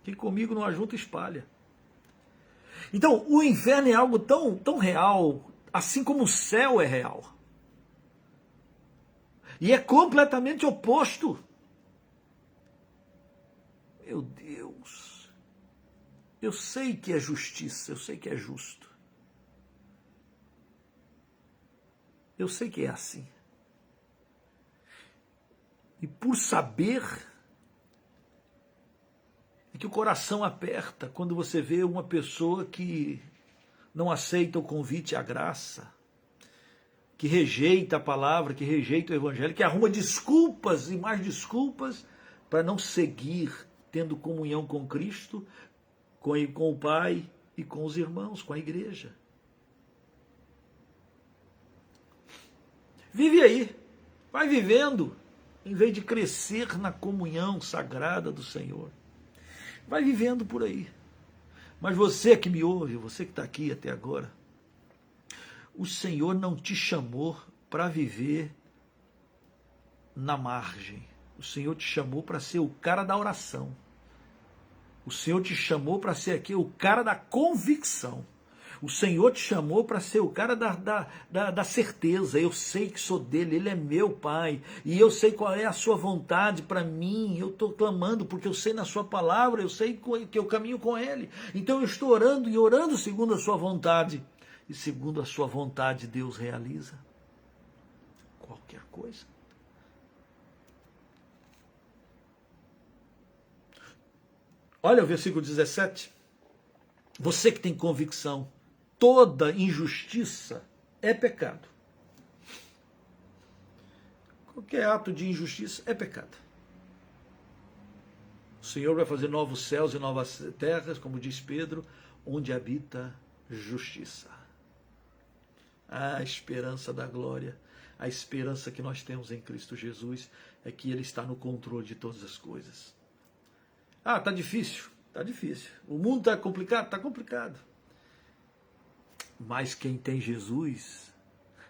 Quem comigo não ajunta, espalha. Então, o inferno é algo tão real, assim como o céu é real. E é completamente oposto. Meu Deus. Eu sei que é justiça, eu sei que é justo. Eu sei que é assim. E por saber, é que o coração aperta quando você vê uma pessoa que não aceita o convite à graça, que rejeita a palavra, que rejeita o evangelho, que arruma desculpas e mais desculpas para não seguir tendo comunhão com Cristo, com o Pai e com os irmãos, com a igreja. Vive aí, vai vivendo, em vez de crescer na comunhão sagrada do Senhor. Vai vivendo por aí. Mas você que me ouve, você que está aqui até agora, o Senhor não te chamou para viver na margem. O Senhor te chamou para ser o cara da oração. O Senhor te chamou para ser aqui o cara da convicção. O Senhor te chamou para ser o cara da certeza. Eu sei que sou dele, ele é meu Pai. E eu sei qual é a sua vontade para mim. Eu estou clamando porque eu sei na sua palavra, eu sei que eu caminho com ele. Então eu estou orando e orando segundo a sua vontade. E segundo a sua vontade, Deus realiza qualquer coisa. Olha o versículo 17. Você que tem convicção, toda injustiça é pecado. Qualquer ato de injustiça é pecado. O Senhor vai fazer novos céus e novas terras, como diz Pedro, onde habita justiça. A esperança da glória, a esperança que nós temos em Cristo Jesus é que Ele está no controle de todas as coisas. Ah, está difícil. Está difícil. O mundo está complicado? Está complicado. Mas quem tem Jesus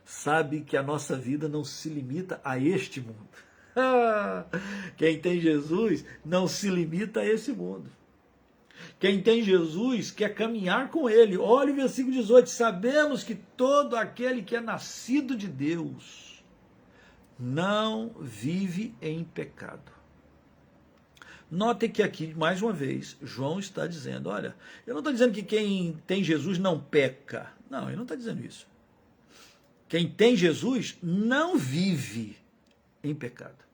sabe que a nossa vida não se limita a este mundo. Quem tem Jesus não se limita a esse mundo. Quem tem Jesus quer caminhar com Ele. Olha o versículo 18. Sabemos que todo aquele que é nascido de Deus não vive em pecado. Notem que aqui, mais uma vez, João está dizendo, olha, eu não estou dizendo que quem tem Jesus não peca. Não, ele não está dizendo isso. Quem tem Jesus não vive em pecado.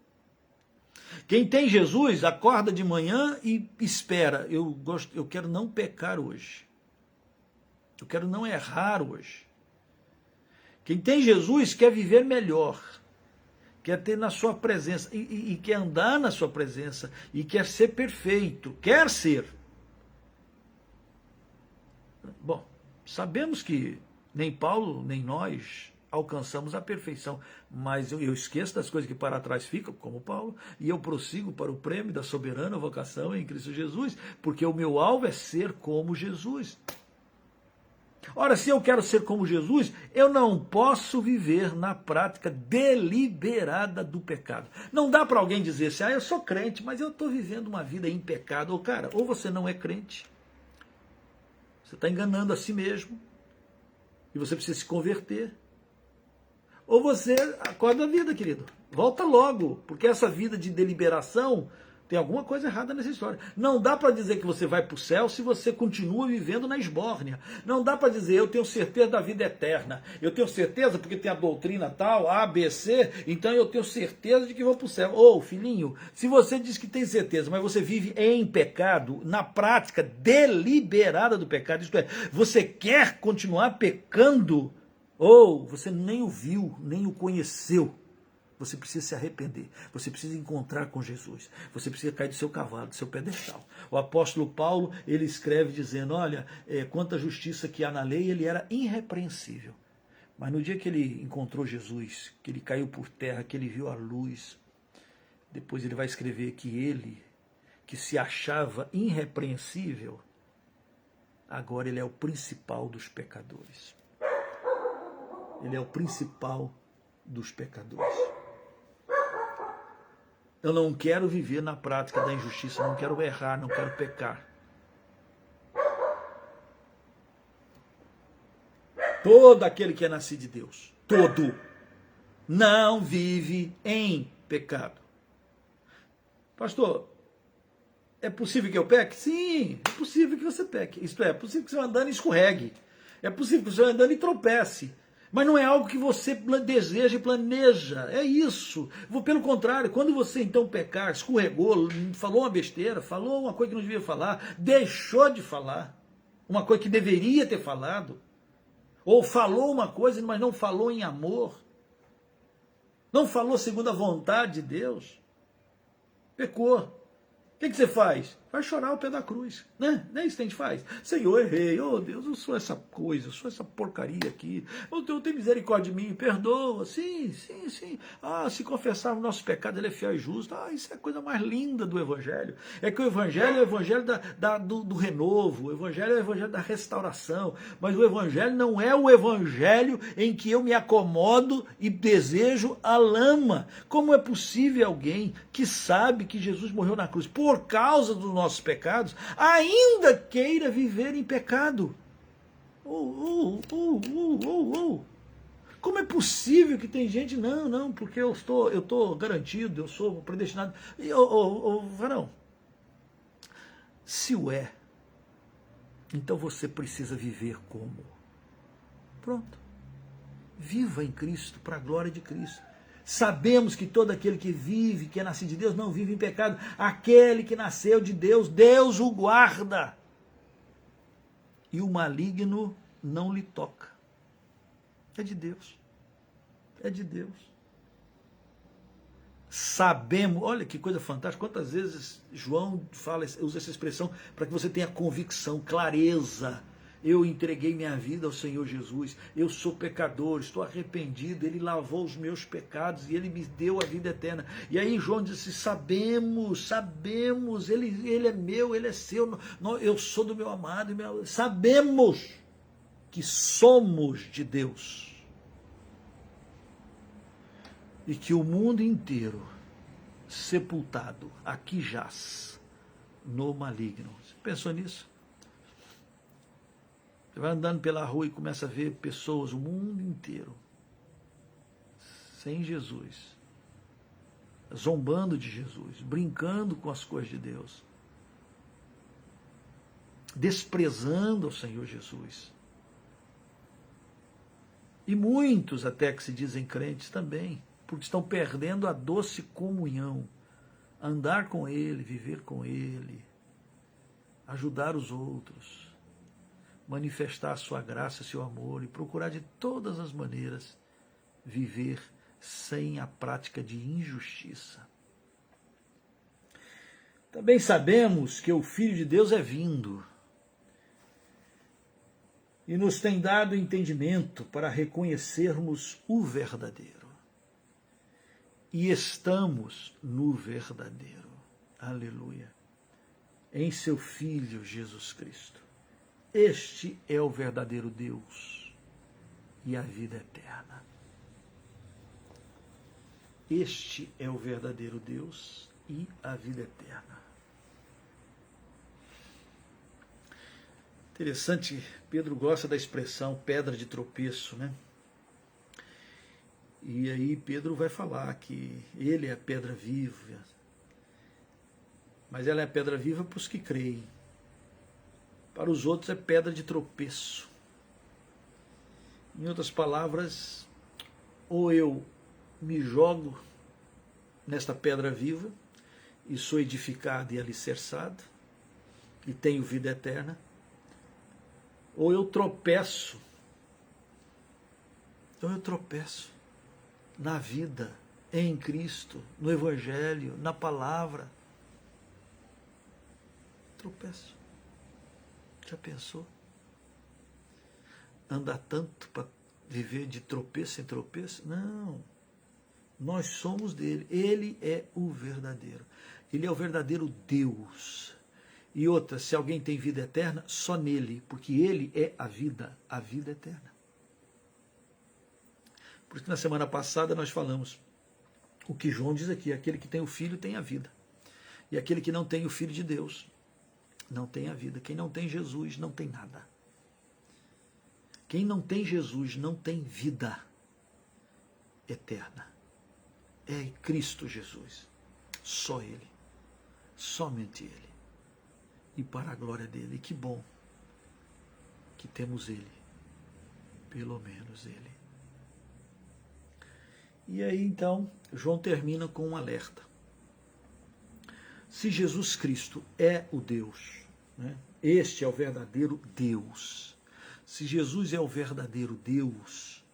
Quem tem Jesus acorda de manhã e espera, eu quero não pecar hoje. Eu quero não errar hoje. Quem tem Jesus quer viver melhor. Quer ter na sua presença, e quer andar na sua presença, e quer ser perfeito, quer ser. Bom, sabemos que nem Paulo, nem nós alcançamos a perfeição. Mas eu esqueço das coisas que para trás ficam, como Paulo, e eu prossigo para o prêmio da soberana vocação em Cristo Jesus, porque o meu alvo é ser como Jesus. Ora, se eu quero ser como Jesus, eu não posso viver na prática deliberada do pecado. Não dá para alguém dizer assim, eu sou crente, mas eu estou vivendo uma vida em pecado. Ou cara, ou você não é crente, você está enganando a si mesmo, e você precisa se converter. Ou você acorda a vida, querido. Volta logo, porque essa vida de deliberação, tem alguma coisa errada nessa história. Não dá para dizer que você vai para o céu se você continua vivendo na esbórnia. Não dá para dizer, eu tenho certeza da vida eterna. Eu tenho certeza porque tem a doutrina tal, A, B, C, então eu tenho certeza de que vou para o céu. Ô, filhinho, se você diz que tem certeza, mas você vive em pecado, na prática deliberada do pecado, isto é, você quer continuar pecando, ou você nem o viu, nem o conheceu. Você precisa se arrepender, você precisa encontrar com Jesus, você precisa cair do seu cavalo, do seu pedestal. O apóstolo Paulo, ele escreve dizendo, olha, quanto à justiça que há na lei, ele era irrepreensível. Mas no dia que ele encontrou Jesus, que ele caiu por terra, que ele viu a luz, depois ele vai escrever que ele, que se achava irrepreensível, agora ele é o principal dos pecadores. Ele é o principal dos pecadores. Eu não quero viver na prática da injustiça, não quero errar, não quero pecar. Todo aquele que é nascido de Deus, todo, não vive em pecado. Pastor, é possível que eu peque? Sim, é possível que você peque. Isto é possível que você andando e escorregue. É possível que você andando e tropece. Mas não é algo que você deseja e planeja, é isso. Pelo contrário, quando você então pecar, escorregou, falou uma besteira, falou uma coisa que não devia falar, deixou de falar, uma coisa que deveria ter falado, ou falou uma coisa, mas não falou em amor, não falou segundo a vontade de Deus, pecou. O que você faz? Vai chorar ao pé da cruz, né? Nem isso que a gente faz. Senhor, errei, oh Deus, eu sou essa coisa, eu sou essa porcaria aqui. Oh Deus, tem misericórdia de mim, perdoa. Sim, sim, sim. Ah, se confessar o nosso pecado, ele é fiel e justo. Ah, isso é a coisa mais linda do Evangelho. É que o Evangelho é o Evangelho do renovo, o Evangelho é o Evangelho da restauração. Mas o Evangelho não é o Evangelho em que eu me acomodo e desejo a lama. Como é possível alguém que sabe que Jesus morreu na cruz por causa dos nossos pecados, ainda queira viver em pecado? Como é possível que tem gente, não, porque eu estou garantido, eu sou predestinado. Varão, se o é, então você precisa viver como? Pronto. Viva em Cristo, para a glória de Cristo. Sabemos que todo aquele que vive, que é nascido de Deus, não vive em pecado. Aquele que nasceu de Deus, Deus o guarda. E o maligno não lhe toca. É de Deus. É de Deus. Sabemos, olha que coisa fantástica, quantas vezes João usa essa expressão para que você tenha convicção, clareza. Eu entreguei minha vida ao Senhor Jesus, eu sou pecador, estou arrependido, Ele lavou os meus pecados e Ele me deu a vida eterna. E aí João disse, sabemos, Ele é meu, Ele é seu, eu sou do meu amado, sabemos que somos de Deus. E que o mundo inteiro, sepultado, aqui jaz, no maligno. Você pensou nisso? Você vai andando pela rua e começa a ver pessoas, o mundo inteiro, sem Jesus, zombando de Jesus, brincando com as coisas de Deus, desprezando o Senhor Jesus. E muitos até que se dizem crentes também, porque estão perdendo a doce comunhão, andar com Ele, viver com Ele, ajudar os outros, manifestar a sua graça, seu amor e procurar de todas as maneiras viver sem a prática de injustiça. Também sabemos que o Filho de Deus é vindo. e nos tem dado entendimento para reconhecermos o verdadeiro. E estamos no verdadeiro. Aleluia. Em seu Filho Jesus Cristo. Este é o verdadeiro Deus e a vida eterna. Este é o verdadeiro Deus e a vida eterna. Interessante, Pedro gosta da expressão pedra de tropeço, né? E aí Pedro vai falar que ele é a pedra viva, mas ela é a pedra viva para os que creem. Para os outros é pedra de tropeço. Em outras palavras, ou eu me jogo nesta pedra viva e sou edificado e alicerçado e tenho vida eterna, ou eu tropeço. Então eu tropeço na vida, em Cristo, no Evangelho, na palavra. Tropeço. Já pensou? Andar tanto para viver de tropeço em tropeço? Não. Nós somos dele. Ele é o verdadeiro. Ele é o verdadeiro Deus. E outra, se alguém tem vida eterna, só nele, porque ele é a vida eterna. Por isso que na semana passada nós falamos o que João diz aqui: aquele que tem o Filho tem a vida. E aquele que não tem o Filho de Deus não tem a vida. Quem não tem Jesus não tem nada. Quem não tem Jesus não tem vida eterna. É Cristo Jesus. Só Ele. Somente Ele. E para a glória dele. E que bom que temos Ele. Pelo menos Ele. E aí então, João termina com um alerta. Se Jesus Cristo é o Deus, né? Este é o verdadeiro Deus. Se Jesus é o verdadeiro Deus,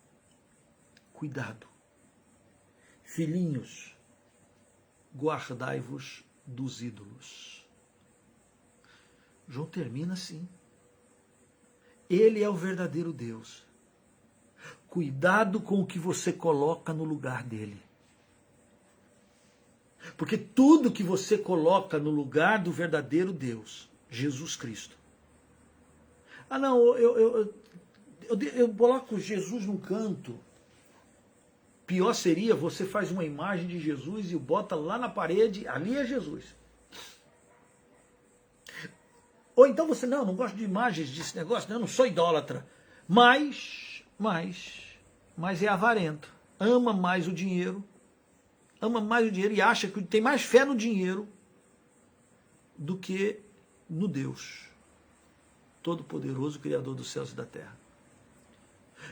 cuidado. Filhinhos, guardai-vos dos ídolos. João termina assim. Ele é o verdadeiro Deus. Cuidado com o que você coloca no lugar dele. Porque tudo que você coloca no lugar do verdadeiro Deus, Jesus Cristo. Ah, não, eu coloco Jesus num canto. Pior seria, você faz uma imagem de Jesus e o bota lá na parede, ali é Jesus. Ou então você, não gosto de imagens desse negócio, eu não sou idólatra. Mas é avarento. Ama mais o dinheiro e acha que tem mais fé no dinheiro do que no Deus Todo-Poderoso, Criador dos céus e da terra.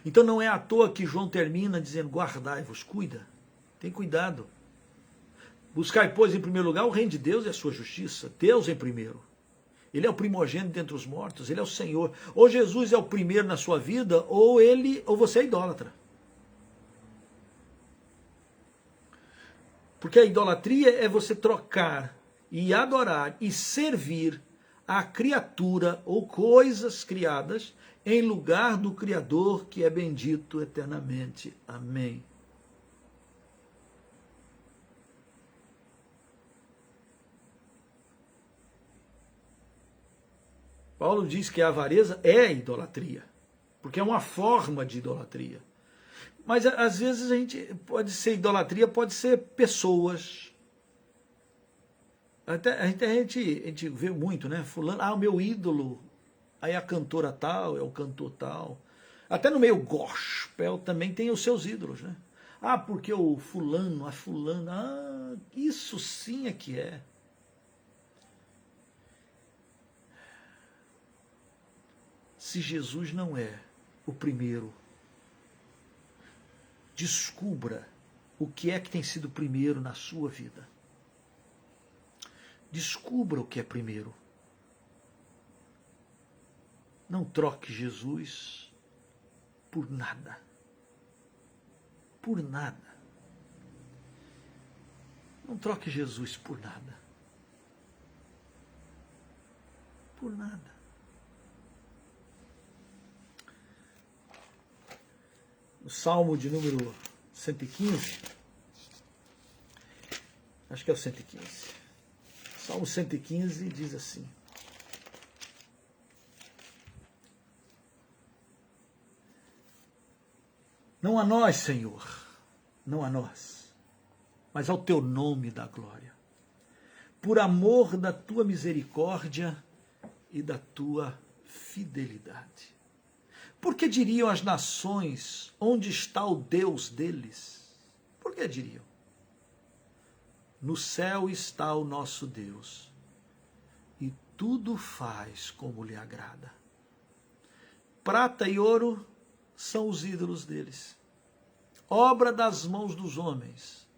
Então não é à toa que João termina dizendo: guardai-vos, cuida, tem cuidado. Buscai, pois, em primeiro lugar o reino de Deus e a sua justiça. Deus em primeiro. Ele é o primogênito dentre os mortos, ele é o Senhor. Ou Jesus é o primeiro na sua vida, ou você é idólatra. Porque a idolatria é você trocar e adorar e servir a criatura ou coisas criadas em lugar do Criador, que é bendito eternamente. Amém. Paulo diz que a avareza é idolatria, porque é uma forma de idolatria. Mas às vezes a gente pode ser pessoas. Até a gente vê muito, né? Fulano, o meu ídolo, aí a cantora tal, é o cantor tal. Até no meio gospel também tem os seus ídolos, né? Porque o fulano, a fulana, isso sim é que é. Se Jesus não é o primeiro, descubra o que é que tem sido primeiro na sua vida. Descubra o que é primeiro. Não troque Jesus por nada. Por nada. Não troque Jesus por nada. Por nada. o Salmo de número 115. Acho que é o 115. Salmo 115 diz assim: não a nós, Senhor, não a nós, mas ao teu nome dá glória, por amor da tua misericórdia e da tua fidelidade. Porque diriam as nações, onde está o Deus deles? Por que diriam? No céu está o nosso Deus, e tudo faz como lhe agrada. Prata e ouro são os ídolos deles, obra das mãos dos homens.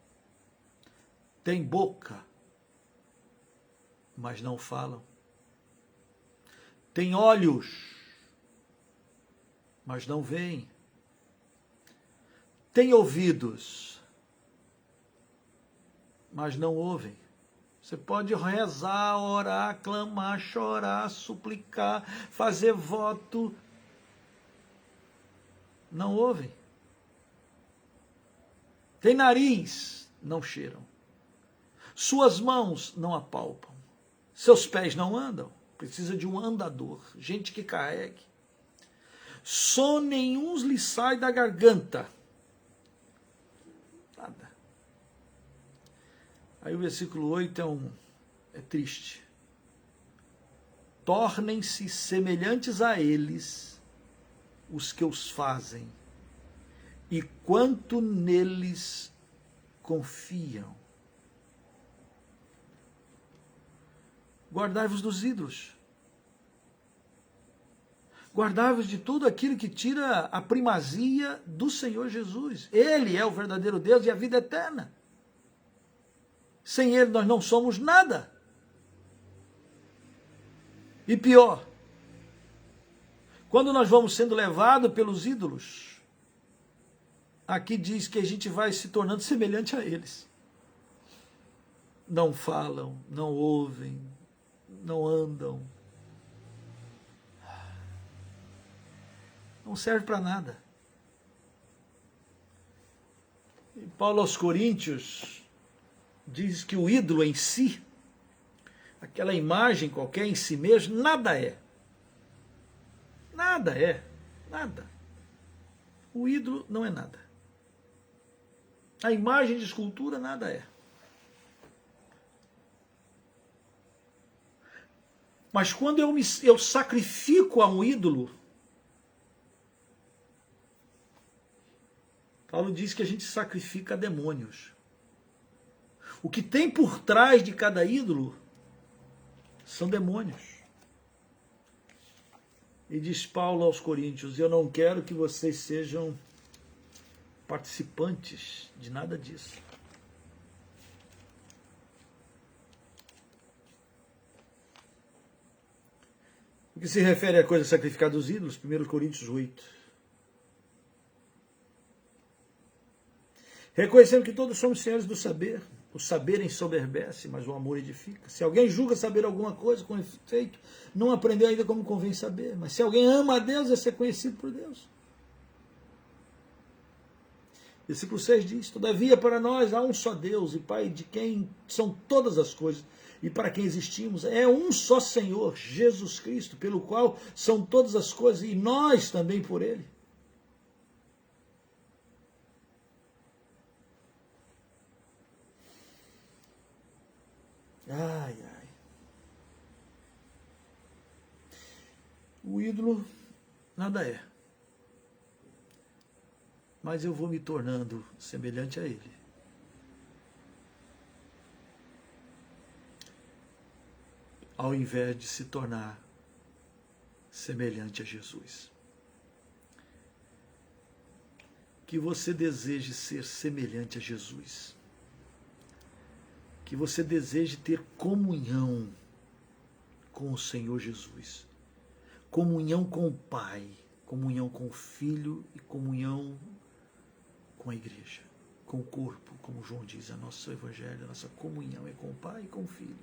Tem boca, mas não falam. Tem olhos, mas não veem. Tem ouvidos, mas não ouvem. Você pode rezar, orar, clamar, chorar, suplicar, fazer voto. Não ouvem. Tem nariz, não cheiram. Suas mãos não apalpam. Seus pés não andam. Precisa de um andador, gente que carregue. Som nenhum lhe sai da garganta. Nada. Aí o versículo 8 é triste. Tornem-se semelhantes a eles os que os fazem, e quanto neles confiam. Guardai-vos dos ídolos. Guardai-vos de tudo aquilo que tira a primazia do Senhor Jesus. Ele é o verdadeiro Deus e a vida eterna. Sem Ele nós não somos nada. E pior, quando nós vamos sendo levados pelos ídolos, aqui diz que a gente vai se tornando semelhante a eles. Não falam, não ouvem, não andam. Não serve para nada. E Paulo aos Coríntios diz que o ídolo em si, aquela imagem qualquer em si mesmo, nada é. Nada é. Nada. O ídolo não é nada. A imagem de escultura nada é. Mas quando eu sacrifico a um ídolo, Paulo diz que a gente sacrifica demônios. O que tem por trás de cada ídolo são demônios. E diz Paulo aos Coríntios: eu não quero que vocês sejam participantes de nada disso. O que se refere à coisa sacrificada dos ídolos, 1 Coríntios 8. Reconhecendo que todos somos senhores do saber, o saber ensoberbece, mas o amor edifica. Se alguém julga saber alguma coisa, com efeito, não aprendeu ainda como convém saber. Mas se alguém ama a Deus, é ser conhecido por Deus. Versículo 6 diz: todavia para nós há um só Deus e Pai, de quem são todas as coisas, e para quem existimos. É um só Senhor, Jesus Cristo, pelo qual são todas as coisas, e nós também por Ele. Ai, ai. O ídolo nada é. Mas eu vou me tornando semelhante a ele. Ao invés de se tornar semelhante a Jesus. Que você deseje ser semelhante a Jesus. Que você deseje ter comunhão com o Senhor Jesus. Comunhão com o Pai, comunhão com o Filho e comunhão com a igreja, com o corpo, como João diz, a nosso evangelho, a nossa comunhão é com o Pai e com o Filho.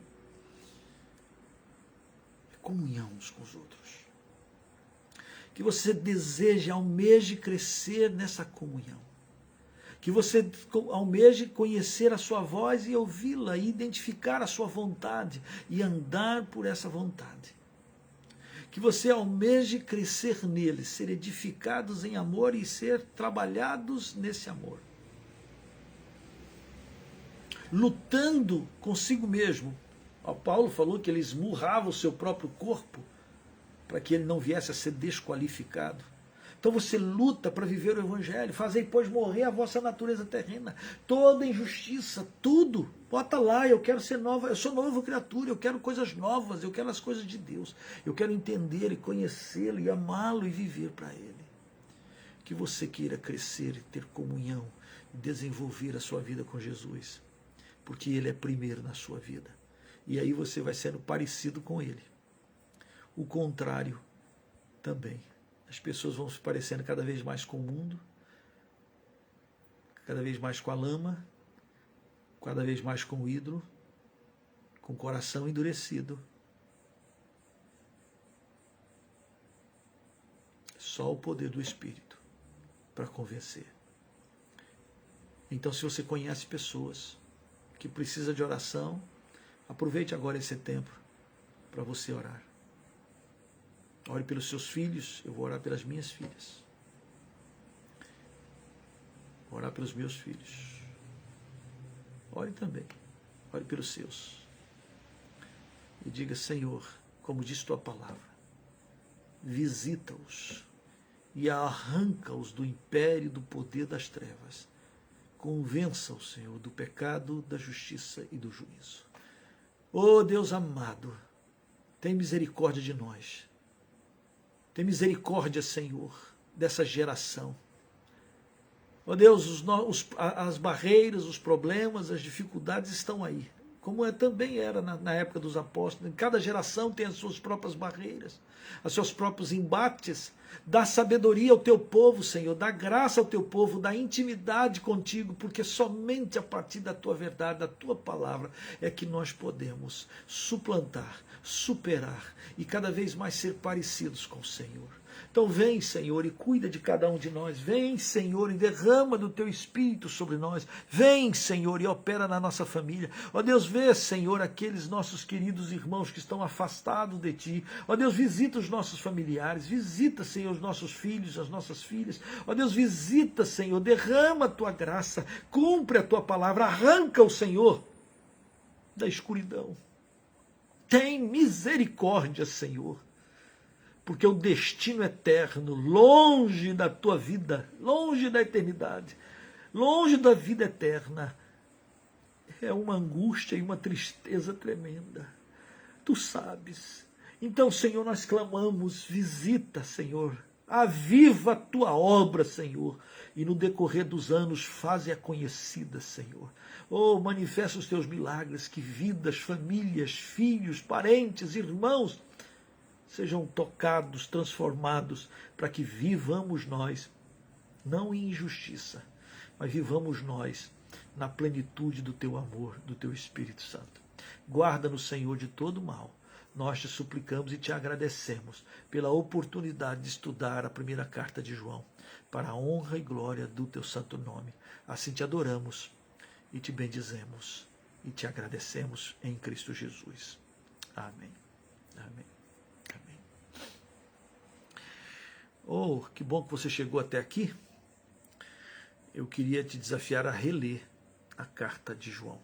É comunhão uns com os outros. que você deseje, almeje crescer nessa comunhão, que você almeje conhecer a sua voz e ouvi-la, e identificar a sua vontade e andar por essa vontade. Que você almeje crescer nele, ser edificados em amor e ser trabalhados nesse amor. Lutando consigo mesmo. O Paulo falou que ele esmurrava o seu próprio corpo para que ele não viesse a ser desqualificado. Então você luta para viver o Evangelho. Fazei, pois, morrer a vossa natureza terrena. Toda injustiça, tudo. Bota lá, eu quero ser nova, eu sou nova criatura, eu quero coisas novas, eu quero as coisas de Deus. Eu quero entender e conhecê-lo e amá-lo e viver para Ele. Que você queira crescer e ter comunhão, e desenvolver a sua vida com Jesus. Porque Ele é primeiro na sua vida. E aí você vai sendo parecido com Ele. O contrário também. As pessoas vão se parecendo cada vez mais com o mundo, cada vez mais com a lama, cada vez mais com o ídolo, com o coração endurecido. Só o poder do Espírito para convencer. Então, se você conhece pessoas que precisam de oração, aproveite agora esse tempo para você orar. Ore pelos seus filhos, eu vou orar pelas minhas filhas. Vou orar pelos meus filhos. Ore também, ore pelos seus. E diga, Senhor, como diz tua palavra, visita-os e arranca-os do império do poder das trevas. Convença-os, Senhor, do pecado, da justiça e do juízo. Oh Deus amado, tem misericórdia de nós. Tem misericórdia, Senhor, dessa geração. Ó Deus, as barreiras, os problemas, as dificuldades estão aí. Como também era na época dos apóstolos. Cada geração tem as suas próprias barreiras, os seus próprios embates. Dá sabedoria ao teu povo, Senhor. Dá graça ao teu povo, dá intimidade contigo, porque somente a partir da tua verdade, da tua palavra, é que nós podemos suplantar, superar e cada vez mais ser parecidos com o Senhor. Então vem, Senhor, e cuida de cada um de nós. Vem, Senhor, e derrama do teu Espírito sobre nós. Vem, Senhor, e opera na nossa família. Ó Deus, vê, Senhor, aqueles nossos queridos irmãos que estão afastados de Ti. Ó Deus, visita os nossos familiares. Visita, Senhor, os nossos filhos, as nossas filhas. Ó Deus, visita, Senhor, derrama a Tua graça. Cumpre a Tua palavra. Arranca o Senhor da escuridão. Tem misericórdia, Senhor. Porque o destino eterno, longe da tua vida, longe da eternidade, longe da vida eterna, é uma angústia e uma tristeza tremenda. Tu sabes. Então, Senhor, nós clamamos, visita, Senhor, aviva a tua obra, Senhor, e no decorrer dos anos faze-a conhecida, Senhor. Oh, manifesta os teus milagres, que vidas, famílias, filhos, parentes, irmãos, sejam tocados, transformados, para que vivamos nós, não em injustiça, mas vivamos nós na plenitude do teu amor, do teu Espírito Santo. Guarda-nos, Senhor, de todo mal. Nós te suplicamos e te agradecemos pela oportunidade de estudar a primeira carta de João, para a honra e glória do teu santo nome. Assim te adoramos e te bendizemos e te agradecemos em Cristo Jesus. Amém. Amém. Oh, que bom que você chegou até aqui. Eu queria te desafiar a reler a carta de João.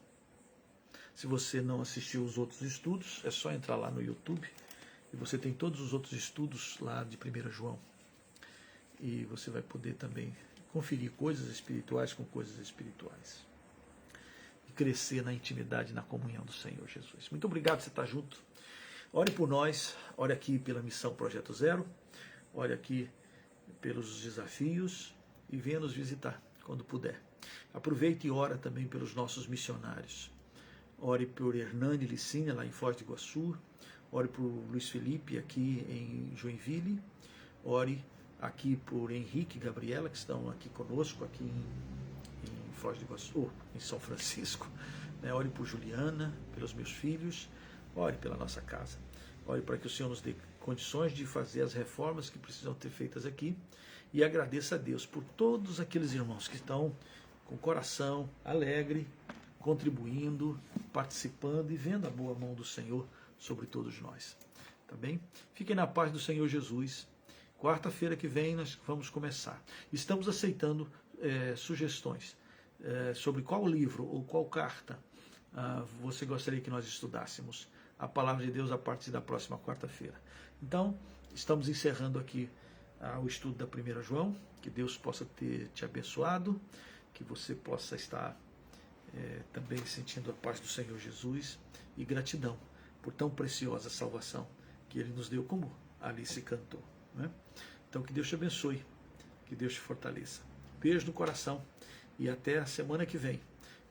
Se você não assistiu os outros estudos, é só entrar lá no YouTube e você tem todos os outros estudos lá de 1 João. E você vai poder também conferir coisas espirituais com coisas espirituais. E crescer na intimidade e na comunhão do Senhor Jesus. Muito obrigado por você estar junto. Ore por nós, ore aqui pela missão Projeto Zero. Olha aqui pelos desafios e venha nos visitar quando puder. Aproveite e ora também pelos nossos missionários. Ore por Hernani Licínia, lá em Foz do Iguaçu. Ore por Luiz Felipe, aqui em Joinville. Ore aqui por Henrique e Gabriela, que estão aqui conosco, aqui em Foz do Iguaçu, em São Francisco. Ore por Juliana, pelos meus filhos. Ore pela nossa casa. Ore para que o Senhor nos dê condições de fazer as reformas que precisam ter feitas aqui. E agradeça a Deus por todos aqueles irmãos que estão com o coração alegre, contribuindo, participando e vendo a boa mão do Senhor sobre todos nós. Tá bem? Fiquem na paz do Senhor Jesus. Quarta-feira que vem nós vamos começar. Estamos aceitando sugestões sobre qual livro ou qual carta você gostaria que nós estudássemos a palavra de Deus a partir da próxima quarta-feira. Então, estamos encerrando aqui o estudo da 1 João. Que Deus possa ter te abençoado, que você possa estar também sentindo a paz do Senhor Jesus e gratidão por tão preciosa salvação que Ele nos deu, como Alice cantou, né? Então, que Deus te abençoe, que Deus te fortaleça. Beijo no coração e até a semana que vem.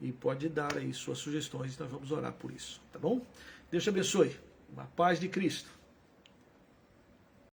E pode dar aí suas sugestões, nós vamos orar por isso, tá bom? Deus te abençoe. Uma paz de Cristo.